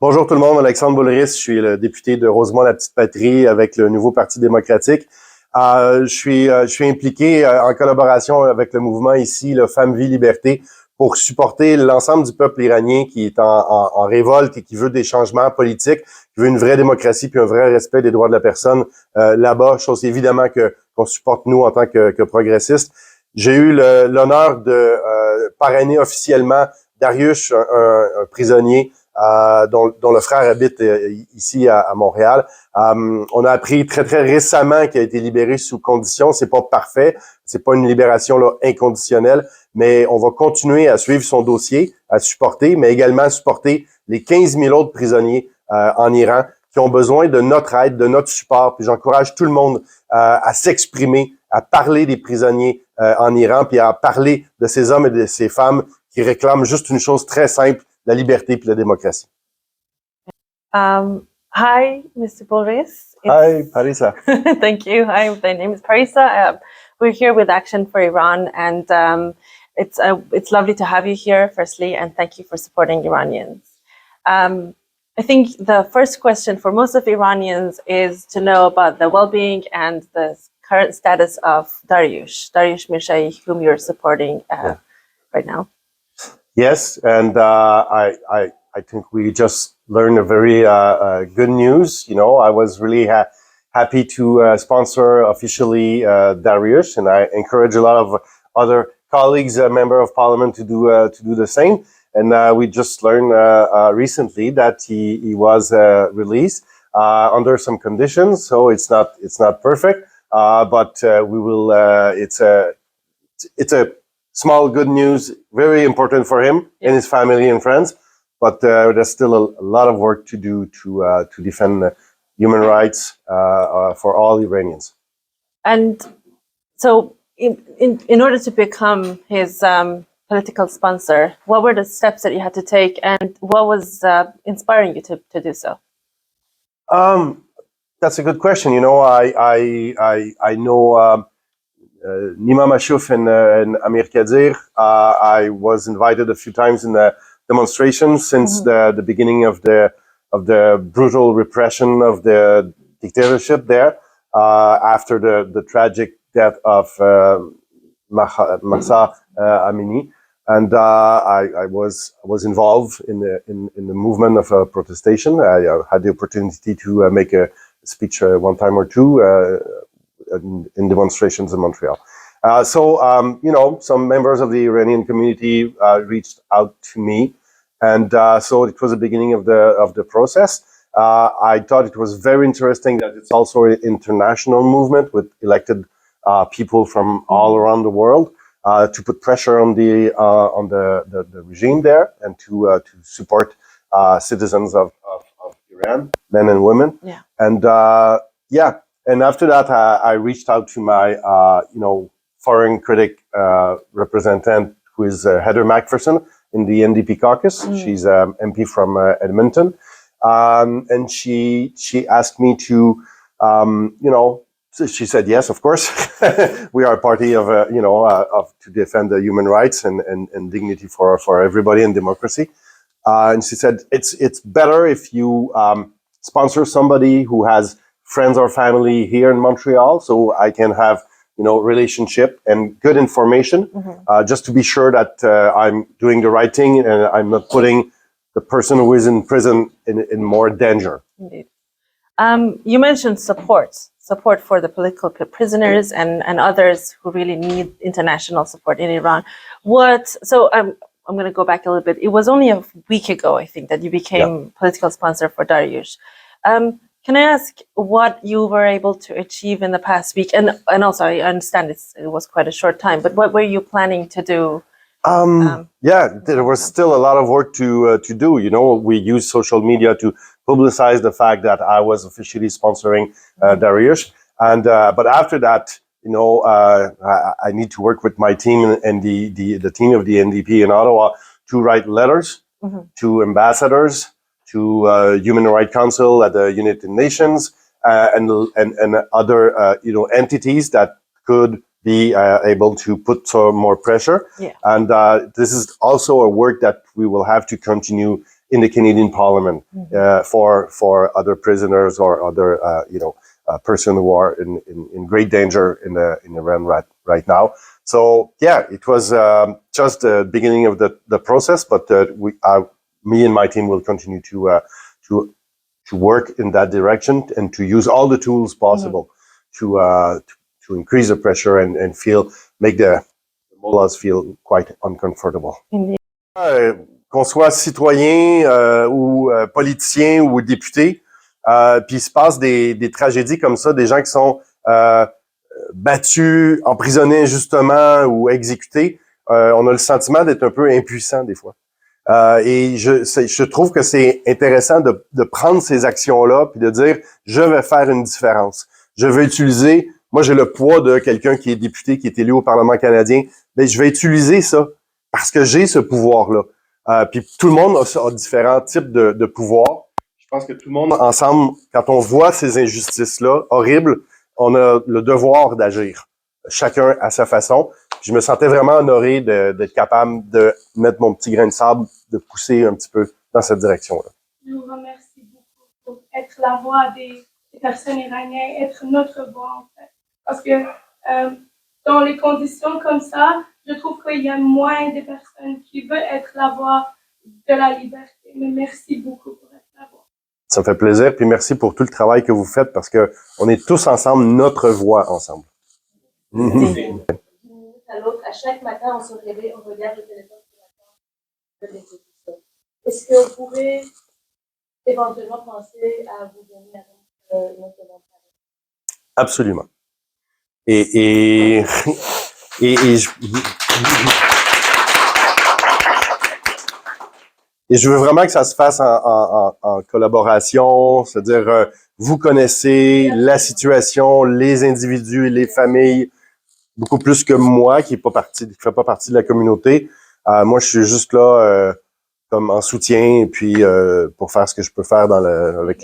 Bonjour tout le monde, Alexandre Boulerice, je suis le député de Rosemont-La Petite-Patrie avec le nouveau Parti démocratique. Je suis impliqué en collaboration avec le mouvement ici, le Femmes, Vie, Liberté, pour supporter l'ensemble du peuple iranien qui est en révolte et qui veut des changements politiques, qui veut une vraie démocratie puis un vrai respect des droits de la personne là-bas, chose évidemment qu'on supporte nous en tant que progressistes. J'ai eu l'honneur de parrainer officiellement Dariush, un prisonnier dont le frère habite ici à Montréal. On a appris très récemment qu'il a été libéré sous condition. C'est pas parfait, c'est pas une libération là inconditionnelle, mais on va continuer à suivre son dossier, à supporter, mais également à supporter les 15 000 autres prisonniers en Iran qui ont besoin de notre aide, de notre support. Puis j'encourage tout le monde à s'exprimer, à parler des prisonniers en Iran, puis à parler de ces hommes et de ces femmes qui réclament juste une chose très simple, la liberté puis la démocratie. Hi, Mr. Boulerice. Hi, Parisa. Thank you. Hi, my name is Parisa. We're here with Action for Iran, and it's lovely to have you here, firstly, and thank you for supporting Iranians. I think the first question for most of Iranians is to know about the well-being and the current status of Dariush Mirshahi, whom you're supporting right now. Yes, and I think we just learned a very good news. You know, I was really happy to sponsor officially Dariush, and I encourage a lot of other colleagues, member of parliament, to do the same. And we just learned recently that he was released under some conditions. So it's not perfect, but we will. It's a small good news, very important for him and his family and friends, but there's still a lot of work to do to defend human rights for all Iranians. And so, in order to become his political sponsor, what were the steps that you had to take, and what was inspiring you to do so? That's a good question. You know, I know. Nima Mashouf and Amir Kadir. I was invited a few times in the demonstrations since the beginning of the brutal repression of the dictatorship there, after the tragic death of Mahsa Amini, and I was involved in the movement of protestation. I had the opportunity to make a speech one time or two. In demonstrations in Montreal. You know, some members of the Iranian community reached out to me, and so it was the beginning of the process. I thought it was very interesting that it's also an international movement with elected people from all around the world to put pressure on the regime there and to support citizens of Iran, men and women. Yeah. And And after that, I reached out to my, foreign critic representative, who is Heather Macpherson in the NDP caucus. She's MP from Edmonton, and she asked me to, she said yes, of course. We are a party of to defend the human rights and dignity for everybody and democracy. And she said it's better if you sponsor somebody who has friends or family here in Montreal, so I can have, relationship and good information, just to be sure that I'm doing the right thing and I'm not putting the person who is in prison in more danger. Indeed. You mentioned support for the political prisoners and others who really need international support in Iran. I'm going to go back a little bit. It was only a week ago, I think, that you became political sponsor for Dariush. Can I ask what you were able to achieve in the past week? And also, I understand it was quite a short time, but what were you planning to do? There was still a lot of work to do. We used social media to publicize the fact that I was officially sponsoring Dariush. And but after that, I need to work with my team and the team of the NDP in Ottawa to write letters to ambassadors, to Human Rights Council at the United Nations, and other entities that could be able to put some more pressure. Yeah. And this is also a work that we will have to continue in the Canadian Parliament for other prisoners or other person who are in great danger in Iran right now. So yeah, it was just the beginning of the process, but me and my team will continue to work in that direction and to use all the tools possible to increase the pressure and make the mullahs feel quite uncomfortable. Qu'on soit citoyen ou politicien ou député, puis il se passe des tragédies comme ça, des gens qui sont battus, emprisonnés injustement ou exécutés, on a le sentiment d'être un peu impuissant des fois. Et je trouve que c'est intéressant de prendre ces actions-là puis de dire je vais faire une différence. Je vais utiliser, moi j'ai le poids de quelqu'un qui est député, qui est élu au Parlement canadien, mais je vais utiliser ça parce que j'ai ce pouvoir-là. Puis tout le monde a différents types de pouvoirs. Je pense que tout le monde ensemble, quand on voit ces injustices-là horribles, on a le devoir d'agir, chacun à sa façon. Je me sentais vraiment honoré d'être capable de mettre mon petit grain de sable, de pousser un petit peu dans cette direction-là. Je vous remercie beaucoup pour être la voix des personnes iraniennes, être notre voix en fait. Parce que dans les conditions comme ça, je trouve qu'il y a moins de personnes qui veulent être la voix de la liberté. Mais merci beaucoup pour être la voix. Ça me fait plaisir, puis merci pour tout le travail que vous faites parce que on est tous ensemble, notre voix ensemble. À l'autre, à chaque matin, on se réveille, on regarde le téléphone pour attendre l'exécution. Est-ce que vous pouvez éventuellement penser à vous donner notre volontaire? Absolument. Et je veux vraiment que ça se fasse en collaboration, c'est-à-dire vous connaissez la situation, les individus, les familles, beaucoup plus que moi qui fait pas partie de la communauté. Moi, je suis juste là comme en soutien et puis pour faire ce que je peux faire avec les